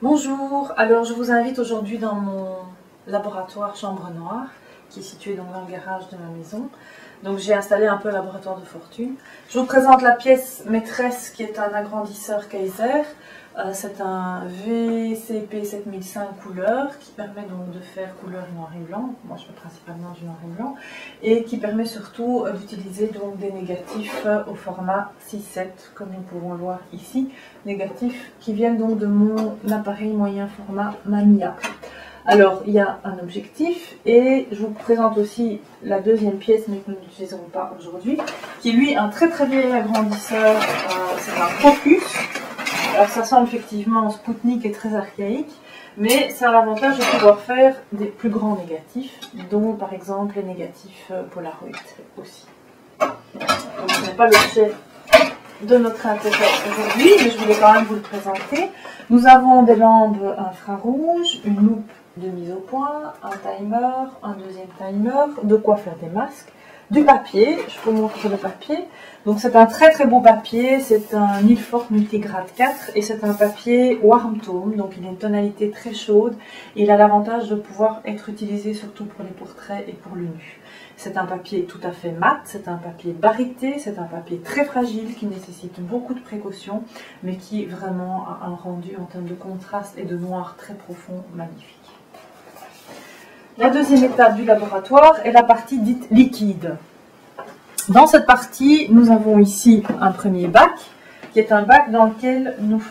Bonjour, alors je vous invite aujourd'hui dans mon laboratoire chambre noire qui est situé donc dans le garage de ma maison. Donc j'ai installé un peu le laboratoire de fortune. Je vous présente la pièce maîtresse qui est un agrandisseur Kaiser. C'est un VCP 7005 couleur qui permet donc de faire couleur noir et blanc. Moi je fais principalement du noir et blanc. Et qui permet surtout d'utiliser donc des négatifs au format 6-7 comme nous pouvons le voir ici. Négatifs qui viennent donc de mon appareil moyen format Mamiya. Alors, il y a un objectif et je vous présente aussi la deuxième pièce, mais que nous n'utiliserons pas aujourd'hui, qui est lui un très très vieil agrandisseur, c'est un Focus. Alors ça semble effectivement Spoutnik et très archaïque, mais ça a l'avantage de pouvoir faire des plus grands négatifs, dont par exemple les négatifs Polaroid aussi. Donc ce n'est pas l'objet de notre intérêt aujourd'hui, mais je voulais quand même vous le présenter. Nous avons des lampes infrarouges, une loupe de mise au point, un timer, un deuxième timer, de quoi faire des masques, du papier, je vous montre le papier. Donc c'est un très très beau papier, c'est un Milford Multigrade 4 et c'est un papier warm tone, donc il a une tonalité très chaude et il a l'avantage de pouvoir être utilisé surtout pour les portraits et pour le nu. C'est un papier tout à fait mat, c'est un papier barité, c'est un papier très fragile qui nécessite beaucoup de précautions, mais qui vraiment a un rendu en termes de contraste et de noir très profond, magnifique. La deuxième étape du laboratoire est la partie dite liquide. Dans cette partie, nous avons ici un premier bac, qui est un bac dans lequel nous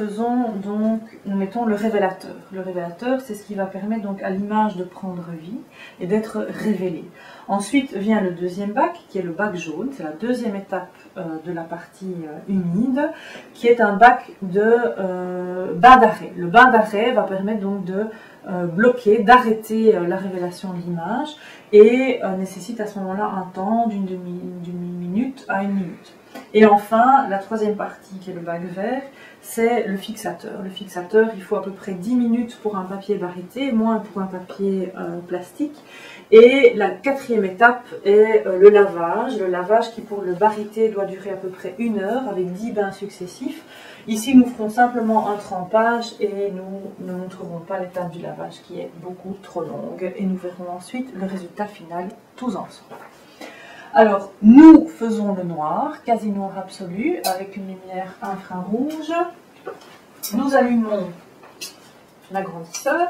mettons le révélateur. Le révélateur, c'est ce qui va permettre donc à l'image de prendre vie et d'être révélée. Ensuite vient le deuxième bac, qui est le bac jaune, c'est la deuxième étape de la partie humide, qui est un bac de bain d'arrêt. Le bain d'arrêt va permettre donc de bloquer, d'arrêter la révélation de l'image et nécessite à ce moment-là un temps d'une demi-minute à une minute. Et enfin, la troisième partie qui est le bac vert, c'est le fixateur. Le fixateur, il faut à peu près 10 minutes pour un papier barité, moins pour un papier plastique. Et la quatrième étape est le lavage. Le lavage qui pour le barité doit durer à peu près 1 heure avec 10 bains successifs. Ici, nous ferons simplement un trempage et nous ne montrerons pas l'étape du lavage qui est beaucoup trop longue. Et nous verrons ensuite le résultat final tous ensemble. Alors, nous faisons le noir, quasi noir absolu, avec une lumière infrarouge. Nous allumons l'agrandisseur.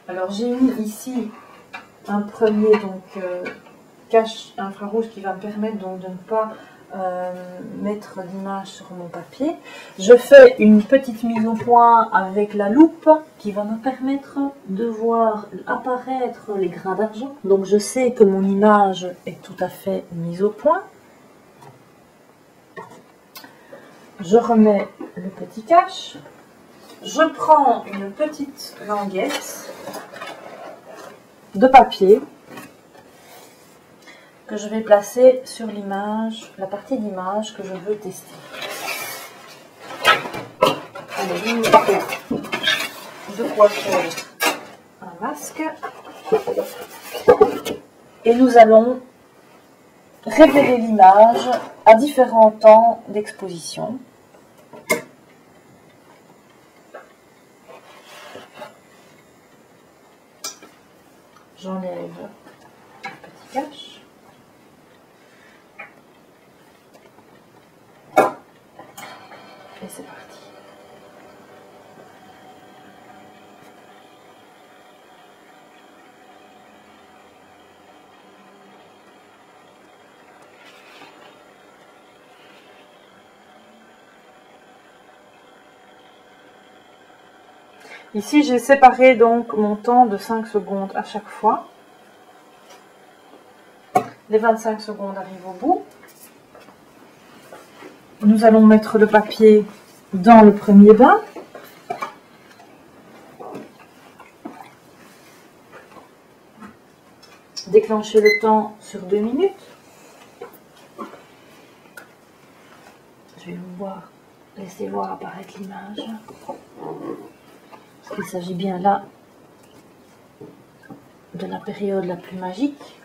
Alors, j'ai mis ici un premier cache infrarouge qui va me permettre donc de ne pas mettre l'image sur mon papier. Je fais une petite mise au point avec la loupe qui va me permettre de voir apparaître les grains d'argent. Donc je sais que mon image est tout à fait mise au point. Je remets le petit cache. Je prends une petite languette de papier que je vais placer sur l'image, la partie d'image que je veux tester. Allez, de quoi faire un masque. Et nous allons révéler l'image à différents temps d'exposition. J'enlève le petit cache. Et c'est parti. Ici, j'ai séparé donc mon temps de 5 secondes à chaque fois. Les 25 secondes arrivent au bout. Nous allons mettre le papier dans le premier bain. Déclencher le temps sur 2 minutes. Je vais vous laisser voir apparaître l'image. Parce qu'il s'agit bien là de la période la plus magique.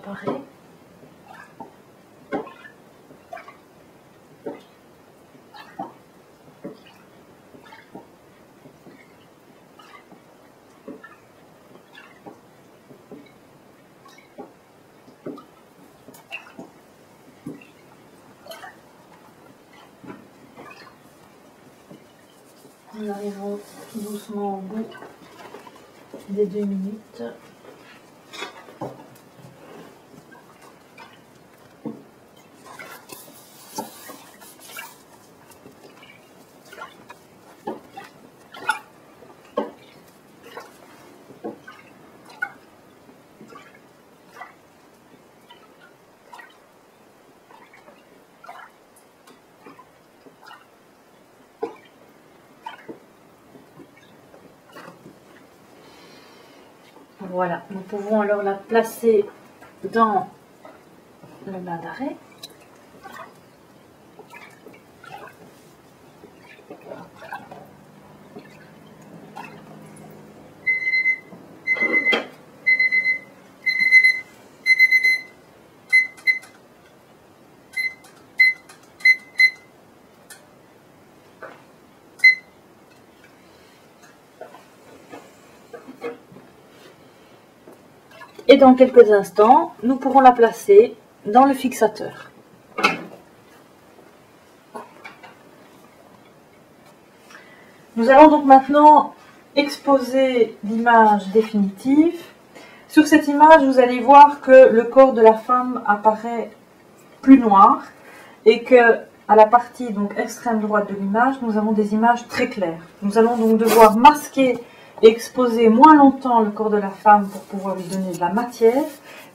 apparaît. Nous arrivons tout doucement au bout des 2 minutes. Voilà, nous pouvons alors la placer dans le bain d'arrêt. Et dans quelques instants, nous pourrons la placer dans le fixateur. Nous allons donc maintenant exposer l'image définitive. Sur cette image, vous allez voir que le corps de la femme apparaît plus noir et que à la partie donc extrême droite de l'image, nous avons des images très claires. Nous allons donc devoir masquer et exposer moins longtemps le corps de la femme pour pouvoir lui donner de la matière,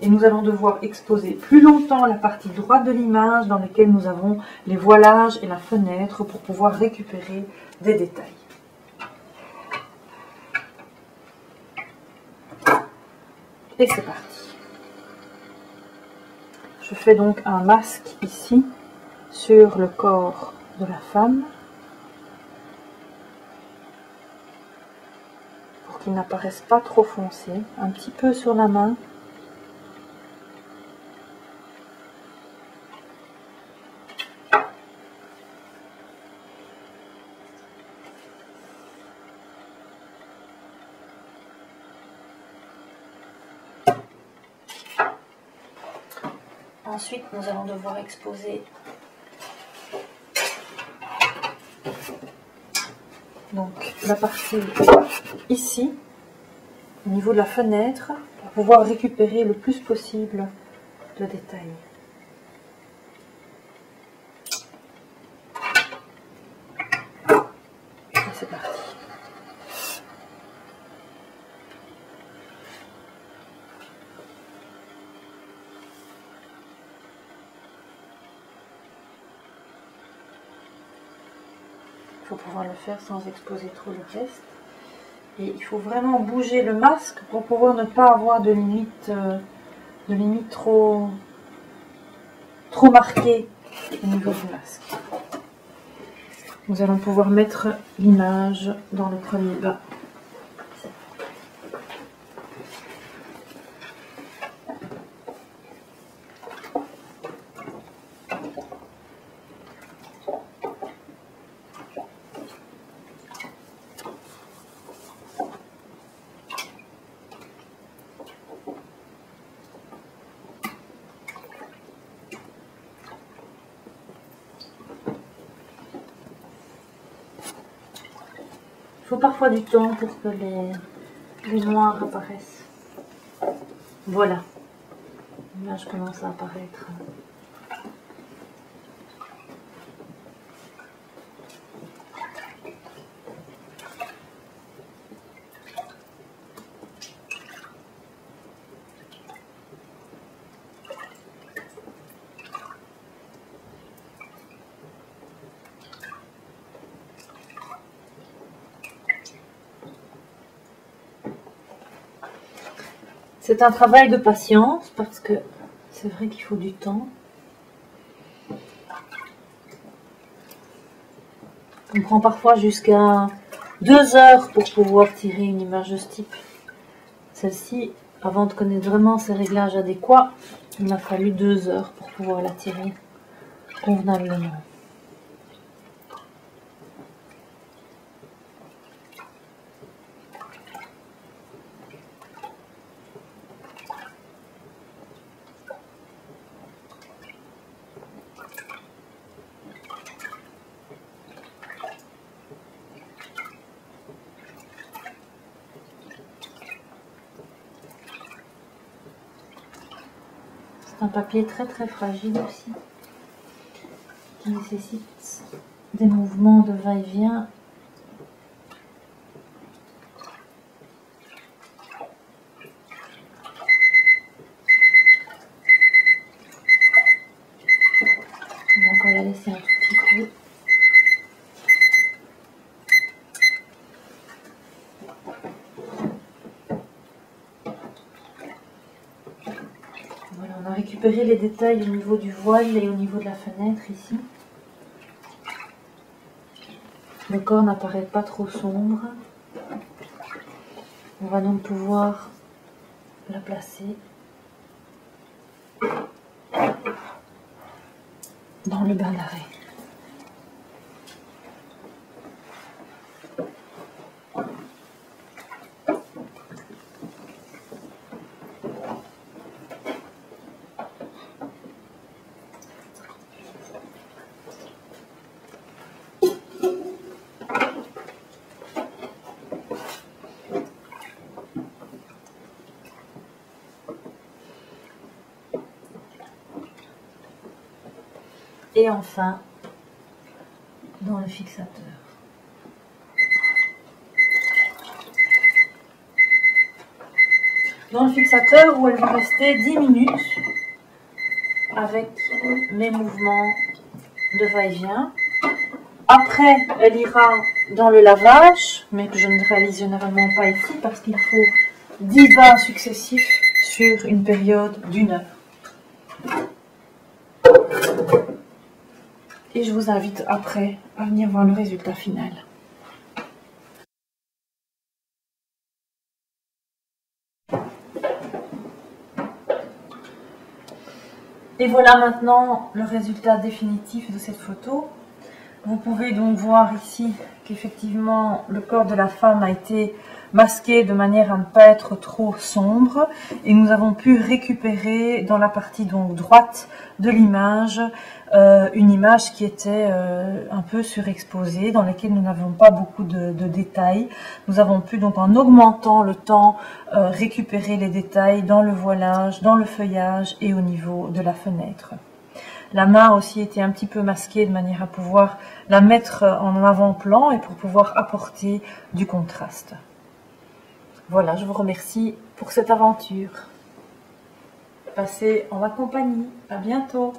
et nous allons devoir exposer plus longtemps la partie droite de l'image dans laquelle nous avons les voilages et la fenêtre pour pouvoir récupérer des détails. Et c'est parti. Je fais donc un masque ici sur le corps de la femme, qui n'apparaissent pas trop foncés, un petit peu sur la main. Ensuite, nous allons devoir exposer donc la partie ici, au niveau de la fenêtre, pour pouvoir récupérer le plus possible de détails. Et c'est parti. Il faut pouvoir le faire sans exposer trop le reste. Et il faut vraiment bouger le masque pour pouvoir ne pas avoir de limite trop marquée au niveau du masque. Nous allons pouvoir mettre l'image dans le premier bain. Il faut parfois du temps pour que les noirs apparaissent. Voilà, l'image commence à apparaître. C'est un travail de patience parce que c'est vrai qu'il faut du temps. On prend parfois jusqu'à 2 heures pour pouvoir tirer une image de ce type. Celle-ci, avant de connaître vraiment ses réglages adéquats, Il m'a fallu 2 heures pour pouvoir la tirer convenablement. C'est un papier très fragile aussi, qui nécessite des mouvements de va-et-vient. On va encore la laisser un tout petit peu. Voilà, on a récupéré les détails au niveau du voile et au niveau de la fenêtre ici. Le corps n'apparaît pas trop sombre. On va donc pouvoir la placer dans le bain d'arrêt. Et enfin, dans le fixateur. Dans le fixateur où elle va rester 10 minutes avec mes mouvements de va-et-vient. Après, elle ira dans le lavage, mais que je ne réalise généralement pas ici parce qu'il faut 10 bains successifs sur une période d'1 heure. Et je vous invite après à venir voir le résultat final. Et voilà maintenant le résultat définitif de cette photo. Vous pouvez donc voir ici qu'effectivement le corps de la femme a été masqué de manière à ne pas être trop sombre, et nous avons pu récupérer dans la partie donc droite de l'image une image qui était un peu surexposée, dans laquelle nous n'avons pas beaucoup de détails. Nous avons pu donc, en augmentant le temps, récupérer les détails dans le voilage, dans le feuillage et au niveau de la fenêtre. La main a aussi été un petit peu masquée de manière à pouvoir la mettre en avant-plan et pour pouvoir apporter du contraste. Voilà, je vous remercie pour cette aventure. Passez en ma compagnie. À bientôt.